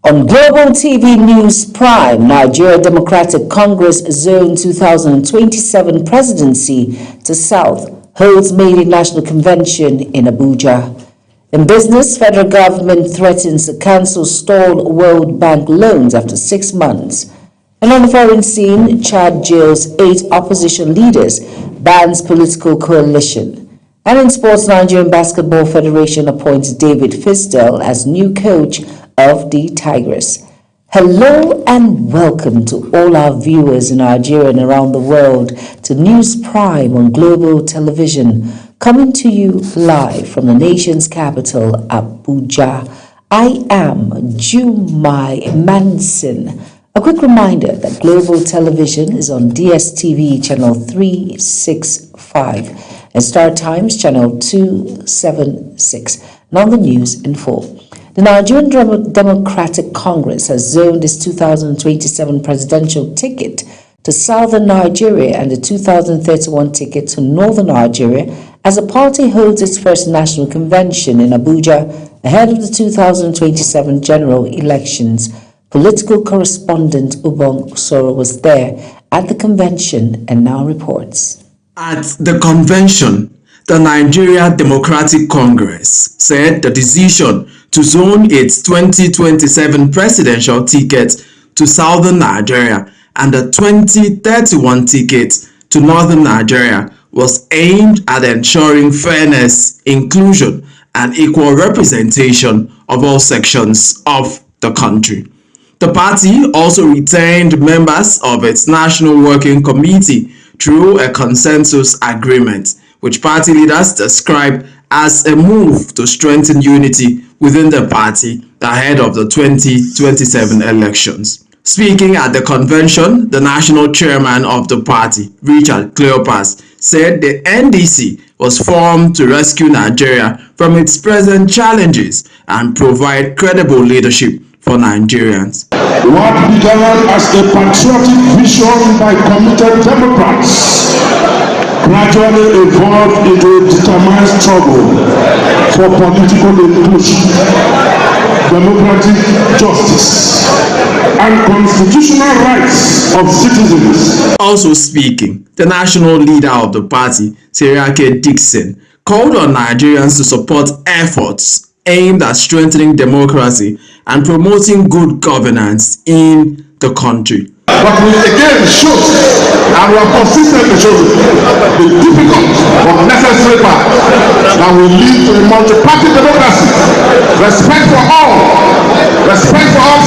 On Global TV News Prime, Nigeria Democratic Congress Zone 2027 Presidency to South holds maiden national convention in Abuja. In business, federal government threatens to cancel stalled World Bank loans after 6 months. And on the foreign scene, Chad jails 8 opposition leaders, bans political coalition. And in sports, Nigerian Basketball Federation appoints David Fisdale as new coach of the Tigers. Hello and welcome to all our viewers in Nigeria and around the world to News Prime on Global Television, coming to you live from the nation's capital, Abuja. I am Jumai Manson. A quick reminder that Global Television is on DSTV channel 365 and Star Times channel 276. Now the news in full. The Nigerian Democratic Congress has zoned its 2027 presidential ticket to southern Nigeria and the 2031 ticket to northern Nigeria as the party holds its first national convention in Abuja ahead of the 2027 general elections. Political correspondent Ubong Usoro was there at the convention and now reports. At the convention, the Nigeria Democratic Congress said the decision to zone its 2027 presidential ticket to southern Nigeria and the 2031 ticket to northern Nigeria was aimed at ensuring fairness, inclusion, and equal representation of all sections of the country. The party also retained members of its National Working Committee through a consensus agreement, which party leaders described as a move to strengthen unity within the party ahead of the 2027 elections. Speaking at the convention, the national chairman of the party, Richard Cleopas, said the NDC was formed to rescue Nigeria from its present challenges and provide credible leadership for Nigerians. What began as a patriotic vision by committed Democrats gradually evolved into a determined struggle for political inclusion, democratic justice, and constitutional rights of citizens. Also speaking, the national leader of the party, Seriake Dixon, called on Nigerians to support efforts aimed at strengthening democracy and promoting good governance in the country. But we again show, and we are consistent to show, the difficult but necessary path that will lead to a multi-party democracy, respect for all citizens,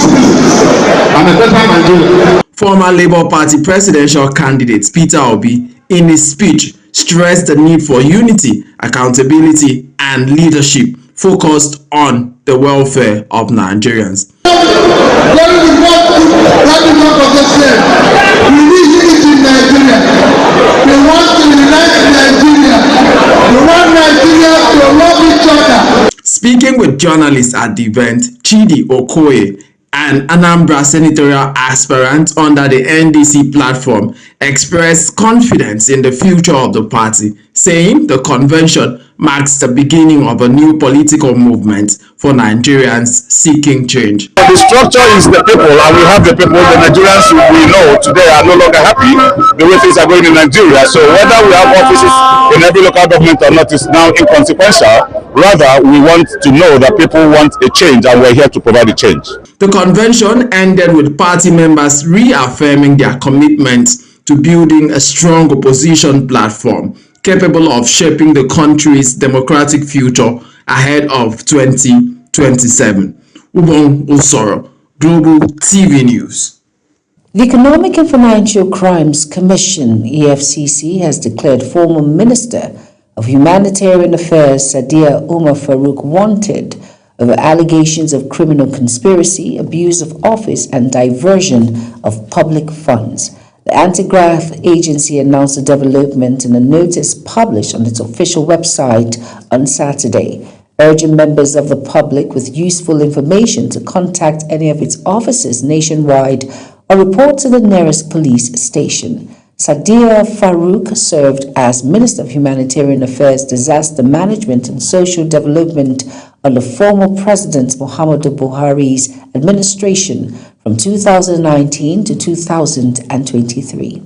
and a better Nigeria. Former Labour Party presidential candidate Peter Obi, in his speech, stressed the need for unity, accountability, and leadership focused on the welfare of Nigerians. We need unity in Nigeria. We want to unite Nigeria. We want Nigeria to love each other. Speaking with journalists at the event, Chidi Okoye, an Anambra senatorial aspirant under the NDC platform, expressed confidence in the future of the party, saying the convention marks the beginning of a new political movement for Nigerians seeking change. The structure is the people, and we have the people. The Nigerians we know today are no longer happy the way things are going in Nigeria. So whether we have offices in every local government or not is now inconsequential. Rather, we want to know that people want a change, and we're here to provide a change. The convention ended with party members reaffirming their commitment to building a strong opposition platform capable of shaping the country's democratic future ahead of 2027. Ubong Usoro, Global TV News. The Economic and Financial Crimes Commission, EFCC, has declared former Minister of Humanitarian Affairs Sadiya Umar Farouk wanted over allegations of criminal conspiracy, abuse of office, and diversion of public funds. The Anti-Graft Agency announced the development in a notice published on its official website on Saturday, urging members of the public with useful information to contact any of its offices nationwide or report to the nearest police station. Sadiya Farouk served as Minister of Humanitarian Affairs, Disaster Management and Social Development under former President Muhammadu Buhari's administration from 2019 to 2023.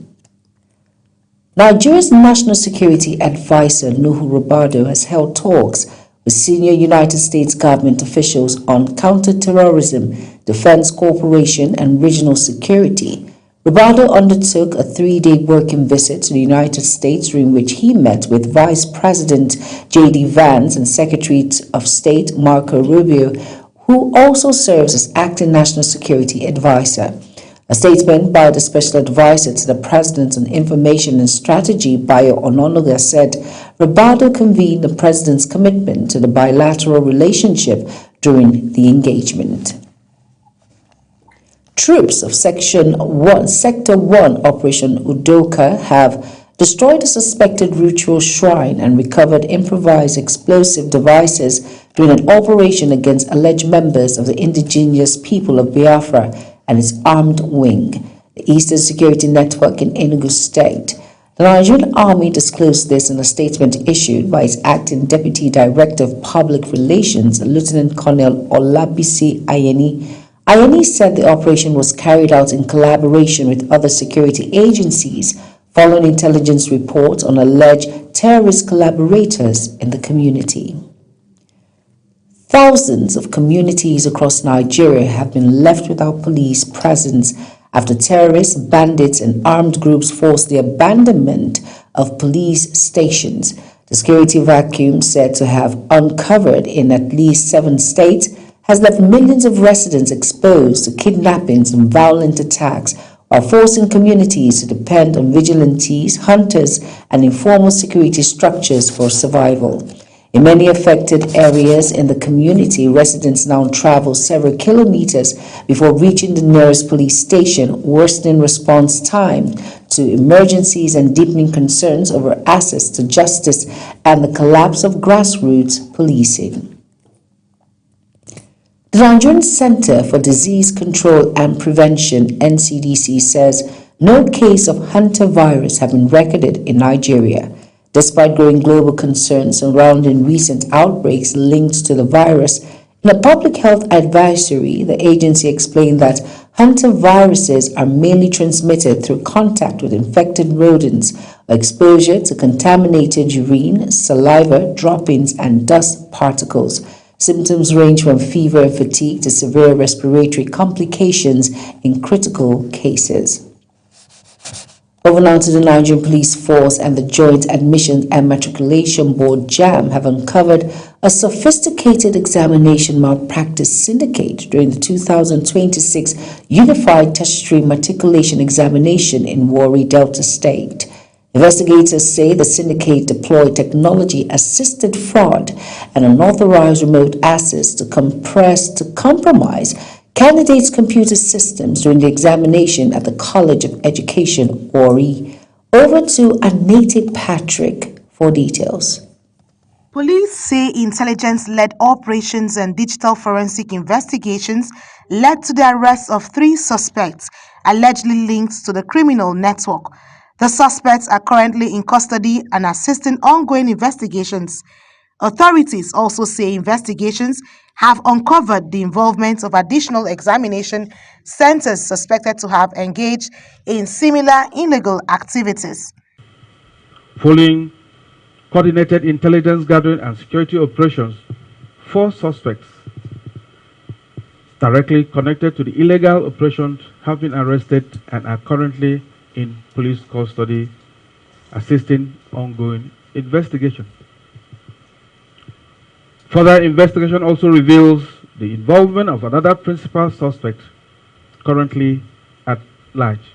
Nigeria's National Security Advisor Nuhu Ribadu has held talks with senior United States government officials on counter-terrorism, defense cooperation, and regional security. Ribadu undertook a 3-day working visit to the United States, during which he met with Vice President J.D. Vance and Secretary of State Marco Rubio, who also serves as acting National Security Advisor. A statement by the Special Advisor to the President on Information and Strategy, Bayo Ononuga, said Ribadu convened the President's commitment to the bilateral relationship during the engagement. Troops of Sector 1 Operation Udoka have destroyed a suspected ritual shrine and recovered improvised explosive devices during an operation against alleged members of the indigenous people of Biafra and its armed wing, the Eastern Security Network in Enugu State. The Nigerian Army disclosed this in a statement issued by its acting Deputy Director of Public Relations, Lieutenant Colonel Olabisi Ayeni. Ayeni said the operation was carried out in collaboration with other security agencies following intelligence reports on alleged terrorist collaborators in the community. Thousands of communities across Nigeria have been left without police presence after terrorists, bandits, and armed groups forced the abandonment of police stations. The security vacuum, said to have uncovered in at least 7 states, has left millions of residents exposed to kidnappings and violent attacks, while forcing communities to depend on vigilantes, hunters, and informal security structures for survival. In many affected areas in the community, residents now travel several kilometers before reaching the nearest police station, worsening response time to emergencies and deepening concerns over access to justice and the collapse of grassroots policing. The Nigerian Center for Disease Control and Prevention, NCDC, says no case of hantavirus have been recorded in Nigeria. Despite growing global concerns surrounding recent outbreaks linked to the virus, in a public health advisory, the agency explained that hantaviruses are mainly transmitted through contact with infected rodents or exposure to contaminated urine, saliva, droppings, and dust particles. Symptoms range from fever and fatigue to severe respiratory complications in critical cases. Over now to the Nigerian Police Force and the Joint Admission and Matriculation Board, JAMB, have uncovered a sophisticated examination malpractice syndicate during the 2026 Unified Tertiary Matriculation Examination in Warri, Delta State. Investigators say the syndicate deployed technology-assisted fraud and unauthorized remote access to compromise candidates' computer systems during the examination at the College of Education, Warri. Over to Anete Patrick for details. Police say intelligence-led operations and digital forensic investigations led to the arrest of 3 suspects allegedly linked to the criminal network. The suspects are currently in custody and assisting ongoing investigations. Authorities also say investigations have uncovered the involvement of additional examination centers suspected to have engaged in similar illegal activities. Following coordinated intelligence gathering and security operations, 4 suspects directly connected to the illegal operations have been arrested and are currently in police custody, assisting ongoing investigation. Further investigation also reveals the involvement of another principal suspect currently at large.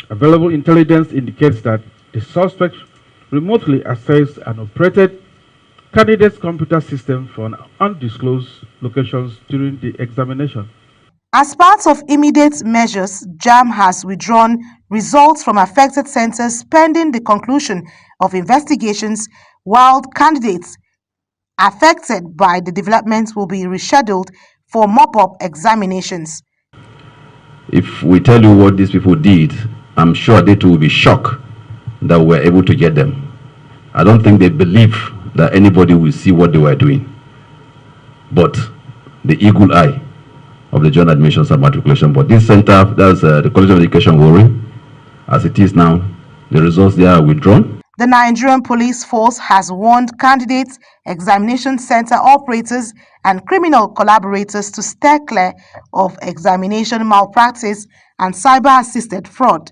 Available intelligence indicates that the suspect remotely accessed and operated candidates' computer system from undisclosed locations during the examination. As part of immediate measures, JAMB has withdrawn results from affected centers pending the conclusion of investigations, while candidates affected by the developments will be rescheduled for mop-up examinations. If we tell you what these people did, I'm sure they too will be shocked that we were able to get them. I don't think they believe that anybody will see what they were doing. but the eagle eye of the Joint Admissions and Matriculation Board. This center, that's the College of Education, Warri, as it is now, the results there are withdrawn. The Nigerian Police Force has warned candidates, examination center operators, and criminal collaborators to steer clear of examination malpractice and cyber-assisted fraud.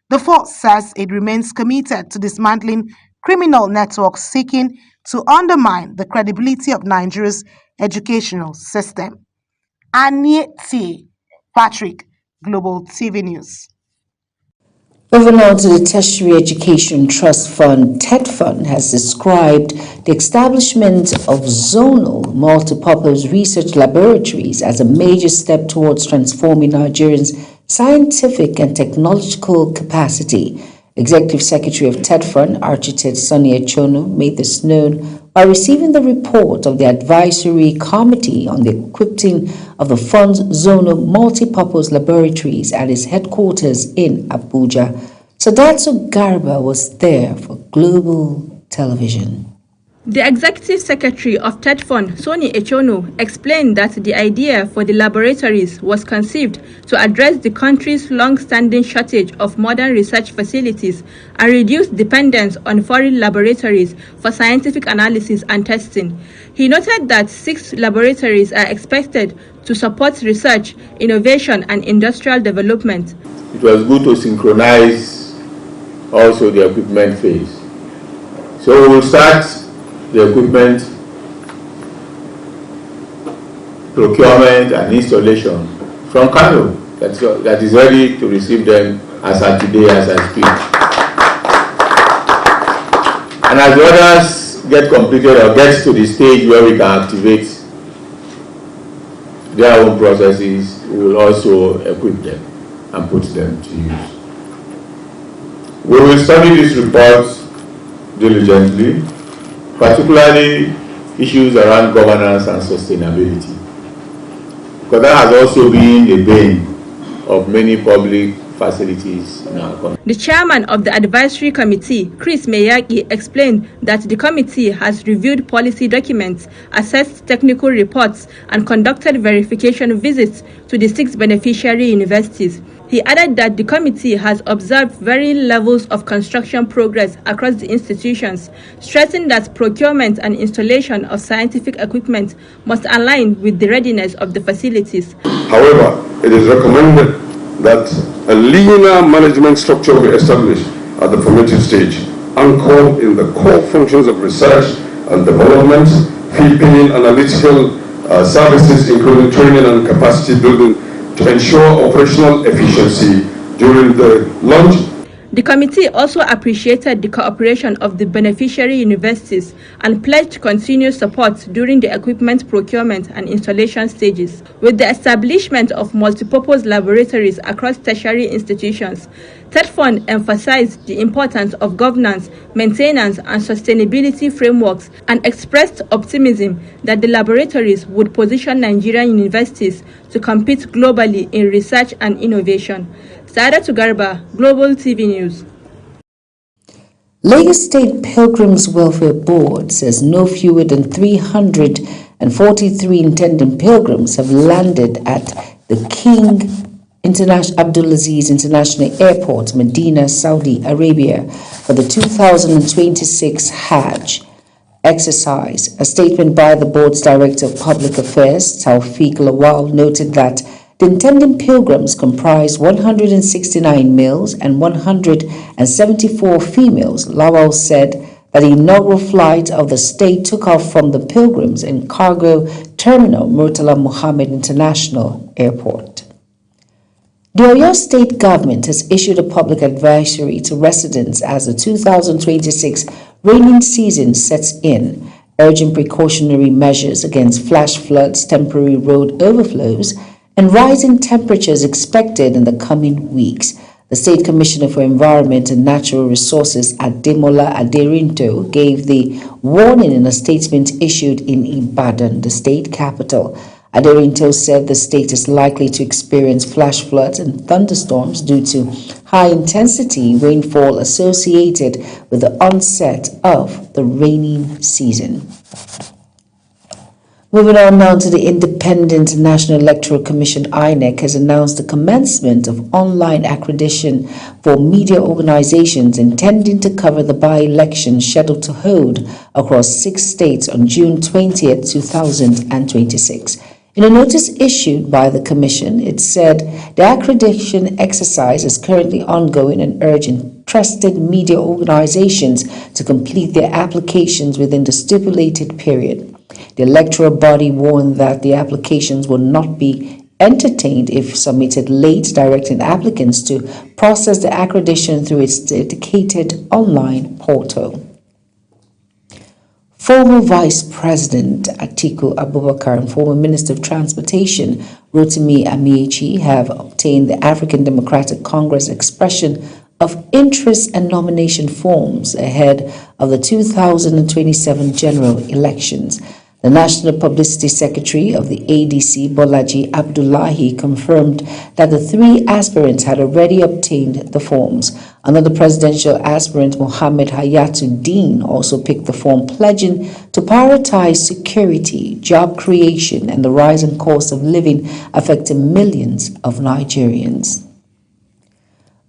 The force says it remains committed to dismantling criminal networks seeking to undermine the credibility of Nigeria's educational system. Anieti Patrick, Global TV News. Moving on to the Tertiary Education Trust Fund, TED Fund has described the establishment of zonal multipurpose research laboratories as a major step towards transforming Nigerians' scientific and technological capacity. Executive Secretary of TED Fund, Architect Sonny Echono, made this known while receiving the report of the Advisory Committee on the equipping of the fund's zonal multipurpose laboratories at its headquarters in Abuja. Sadatu Garba was there for Global Television. The Executive Secretary of TED Fund, Sonny Echono, explained that the idea for the laboratories was conceived to address the country's long-standing shortage of modern research facilities and reduce dependence on foreign laboratories for scientific analysis and testing. He noted that 6 laboratories are expected to support research, innovation, and industrial development. It was good to synchronize also the equipment phase. So we will start the equipment procurement and installation from Kano that is ready to receive them as of today as I speak. And as the others get completed or get to the stage where we can activate their own processes, we will also equip them and put them to use. We will study this report diligently, particularly issues around governance and sustainability, because that has also been the bane of many public facilities in our country. The chairman of the advisory committee, Chris Meyaki, explained that the committee has reviewed policy documents, assessed technical reports, and conducted verification visits to the 6 beneficiary universities. He added that the committee has observed varying levels of construction progress across the institutions, stressing that procurement and installation of scientific equipment must align with the readiness of the facilities. However, it is recommended that a linear management structure be established at the formative stage, anchored in the core functions of research and development, fee-paying analytical services, including training and capacity building, to ensure operational efficiency during the launch. The committee also appreciated the cooperation of the beneficiary universities and pledged continued support during the equipment procurement and installation stages. With the establishment of multipurpose laboratories across tertiary institutions, TED Fund emphasized the importance of governance, maintenance, and sustainability frameworks and expressed optimism that the laboratories would position Nigerian universities to compete globally in research and innovation. Sadatu Garba, Global TV News. Lagos State Pilgrims Welfare Board says no fewer than 343 intending pilgrims have landed at the King Abdulaziz International Airport, Medina, Saudi Arabia, for the 2026 Hajj exercise. A statement by the board's Director of Public Affairs, Taufik Lawal, noted that the intending pilgrims comprise 169 males and 174 females. Lawal said that the inaugural flight of the state took off from the pilgrims in cargo terminal Murtala Muhammad International Airport. The Oyo State government has issued a public advisory to residents as the 2026 rainy season sets in, urging precautionary measures against flash floods, temporary road overflows, and rising temperatures expected in the coming weeks. The State Commissioner for Environment and Natural Resources, Ademola Aderinto, gave the warning in a statement issued in Ibadan, the state capital. Aderinto said the state is likely to experience flash floods and thunderstorms due to high-intensity rainfall associated with the onset of the rainy season. Moving on now to the Independent National Electoral Commission, INEC, has announced the commencement of online accreditation for media organizations intending to cover the by-election scheduled to hold across 6 states on June 20th, 2026. In a notice issued by the Commission, it said the accreditation exercise is currently ongoing and urged interested media organizations to complete their applications within the stipulated period. The electoral body warned that the applications will not be entertained if submitted late, directing applicants to process the accreditation through its dedicated online portal. Former Vice President Atiku Abubakar and former Minister of Transportation Rotimi Amaechi have obtained the African Democratic Congress expression of interest and nomination forms ahead of the 2027 general elections. The National Publicity Secretary of the ADC, Bolaji Abdullahi, confirmed that the 3 aspirants had already obtained the forms. Another presidential aspirant, Mohammed Hayatuddin, also picked the form pledging to prioritize security, job creation, and the rising cost of living affecting millions of Nigerians.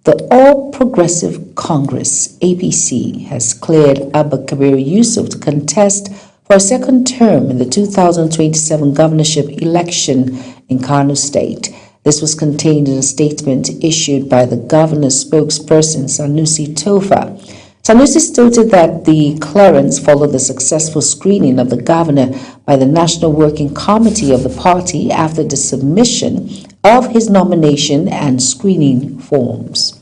The All Progressive Congress, APC, has cleared Abba Kabir Yusuf to contest for a second term in the 2027 governorship election in Kano State. This was contained in a statement issued by the governor's spokesperson, Sanusi Tofa. Sanusi stated that the clearance followed the successful screening of the governor by the National Working Committee of the party after the submission of his nomination and screening forms.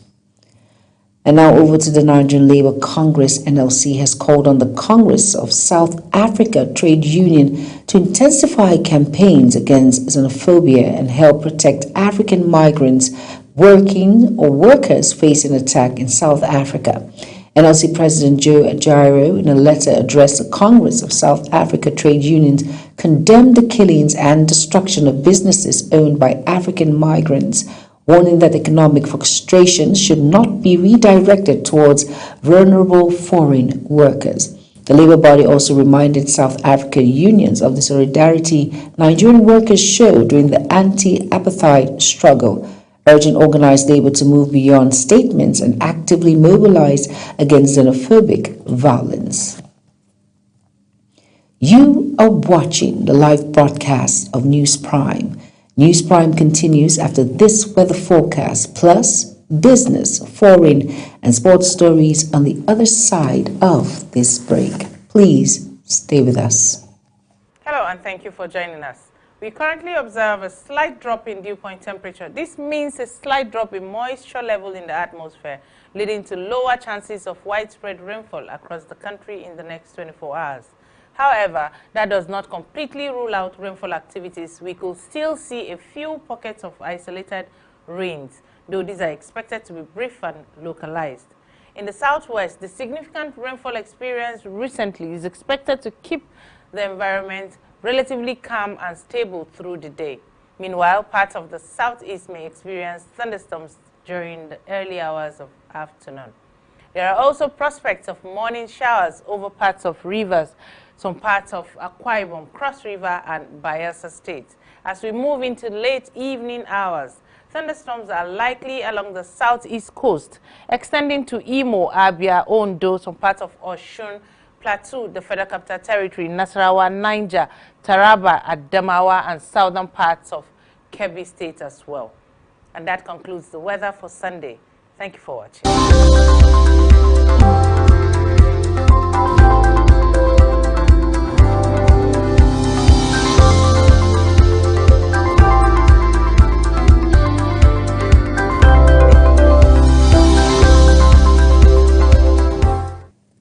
And now over to the Nigerian Labour Congress. NLC has called on the Congress of South Africa Trade Union to intensify campaigns against xenophobia and help protect African migrants working or workers facing attack in South Africa. NLC President Joe Ajaero, in a letter addressed to Congress of South Africa Trade Unions, condemned the killings and destruction of businesses owned by African migrants, warning that economic frustrations should not be redirected towards vulnerable foreign workers. The labor body also reminded South African unions of the solidarity Nigerian workers showed during the anti-apartheid struggle, urging organized labor to move beyond statements and actively mobilize against xenophobic violence. You are watching the live broadcast of News Prime. News Prime continues after this weather forecast, plus business, foreign, and sports stories on the other side of this break. Please stay with us. Hello, and thank you for joining us. We currently observe a slight drop in dew point temperature. This means a slight drop in moisture level in the atmosphere, leading to lower chances of widespread rainfall across the country in the next 24 hours. However, that does not completely rule out rainfall activities. We could still see a few pockets of isolated rains, though these are expected to be brief and localized. In the southwest, the significant rainfall experienced recently is expected to keep the environment relatively calm and stable through the day. Meanwhile, parts of the southeast may experience thunderstorms during the early hours of afternoon. There are also prospects of morning showers over parts of rivers, some parts of Akwa Ibom, Cross River, and Bayelsa State. As we move into late evening hours, thunderstorms are likely along the southeast coast, extending to Imo, Abia, Ondo, some parts of Osun, Plateau, the Federal Capital Territory, Nasarawa, Niger, Taraba, Adamawa, and southern parts of Kebbi State as well. And that concludes the weather for Sunday. Thank you for watching.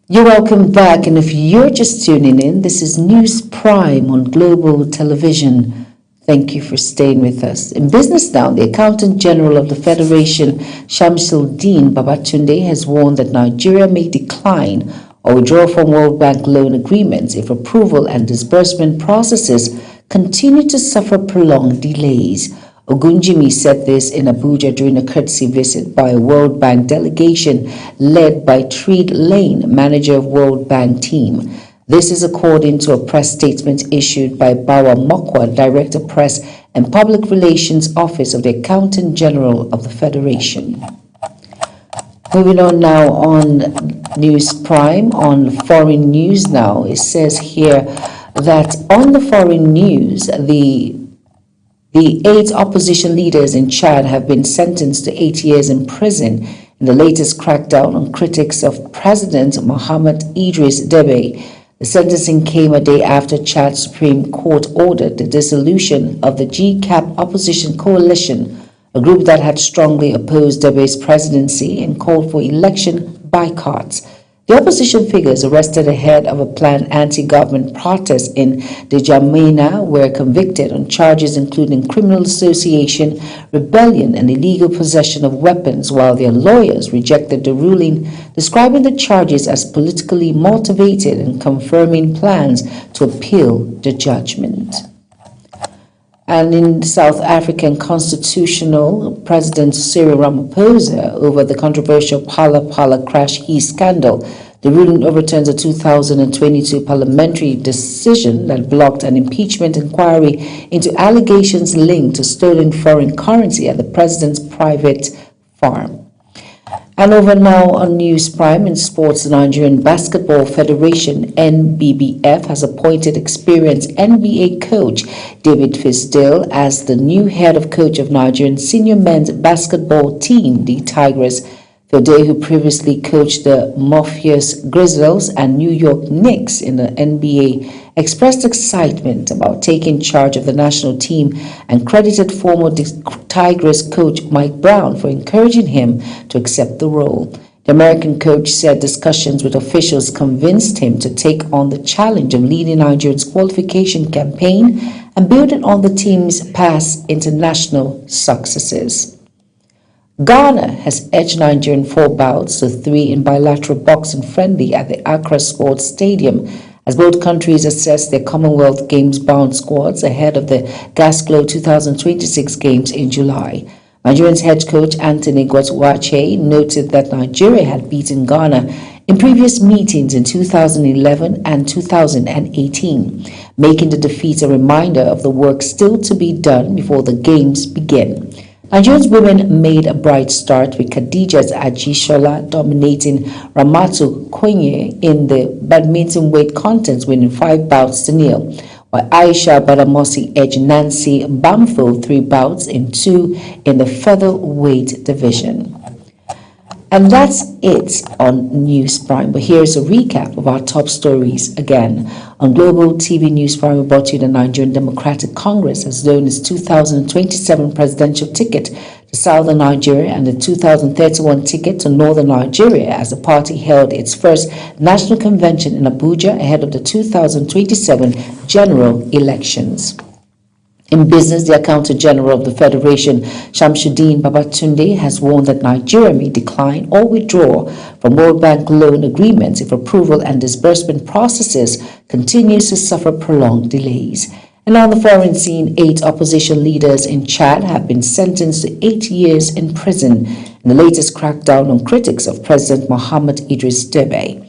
You're welcome back, and if you're just tuning in, this is News Prime on Global Television. Thank you for staying with us. In business now, the Accountant General of the Federation, Shamsuddin Babatunde, has warned that Nigeria may decline or withdraw from World Bank loan agreements if approval and disbursement processes continue to suffer prolonged delays. Ogunjimi said this in Abuja during a courtesy visit by a World Bank delegation led by Treed Lane, manager of World Bank team. This is according to a press statement issued by Bawa Mokwa, Director Press and Public Relations Office of the Accountant General of the Federation. Moving on now on News Prime, on foreign news now, it says here that on the foreign news, the 8 opposition leaders in Chad have been sentenced to 8 years in prison in the latest crackdown on critics of President Mohamed Idris Deby. The sentencing came a day after Chad's Supreme Court ordered the dissolution of the GCAP opposition coalition, a group that had strongly opposed Deby's presidency and called for election boycotts. The opposition figures arrested ahead of a planned anti-government protest in Djamena were convicted on charges including criminal association, rebellion, and illegal possession of weapons, while their lawyers rejected the ruling, describing the charges as politically motivated and confirming plans to appeal the judgment. And in South African constitutional, President Cyril Ramaphosa over the controversial Phala Crash Key scandal. The ruling overturns a 2022 parliamentary decision that blocked an impeachment inquiry into allegations linked to stolen foreign currency at the president's private farm. And over now on News Prime in sports, the Nigerian Basketball Federation, NBBF, has appointed experienced NBA coach David Fisdale as the new head of coach of Nigerian senior men's basketball team, the Tigers. Fisdale, who previously coached the Memphis Grizzlies and New York Knicks in the NBA, expressed excitement about taking charge of the national team and credited former Tigers coach Mike Brown for encouraging him to accept the role. The American coach said discussions with officials convinced him to take on the challenge of leading Nigeria's qualification campaign and building on the team's past international successes. Ghana has edged Nigeria in 4 bouts to 3 in bilateral boxing friendly at the Accra Sports Stadium, as both countries assess their Commonwealth Games-bound squads ahead of the Gasglow 2026 Games in July. Nigerian's head coach Anthony Gwatuwache noted that Nigeria had beaten Ghana in previous meetings in 2011 and 2018, making the defeat a reminder of the work still to be done before the Games begin. Nigeria's women made a bright start with Khadijat Ajishola dominating Ramatu Kwenye in the badminton weight contest, winning 5 bouts to 0, while Aisha Badamosi edged Nancy Bamfo 3 bouts in 2 in the featherweight division. And that's it on News Prime. But here's a recap of our top stories again. On Global TV News Prime, we brought you the Nigerian Democratic Congress has known its 2027 presidential ticket to southern Nigeria and the 2031 ticket to northern Nigeria as the party held its first national convention in Abuja ahead of the 2027 general elections. In business, the Accountant General of the Federation, Shamsuddin Babatunde, has warned that Nigeria may decline or withdraw from World Bank loan agreements if approval and disbursement processes continues to suffer prolonged delays. And on the foreign scene, 8 opposition leaders in Chad have been sentenced to 8 years in prison in the latest crackdown on critics of President Mohamed Idris Deby.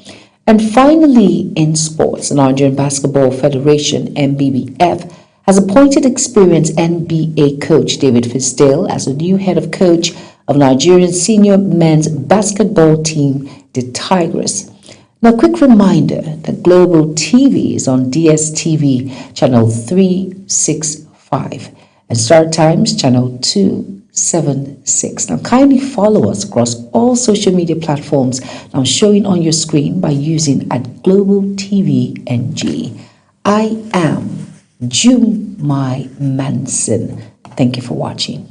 And finally, in sports, the Nigerian Basketball Federation, NBBF, has appointed experienced NBA coach David Fisdale as the new head of coach of Nigerian senior men's basketball team, the Tigers. Now, a quick reminder that Global TV is on DSTV channel 365 and Star Times channel 276. Now, kindly follow us across all social media platforms now showing on your screen by using @GlobalTVNG. I am Jumai Manson. Thank you for watching.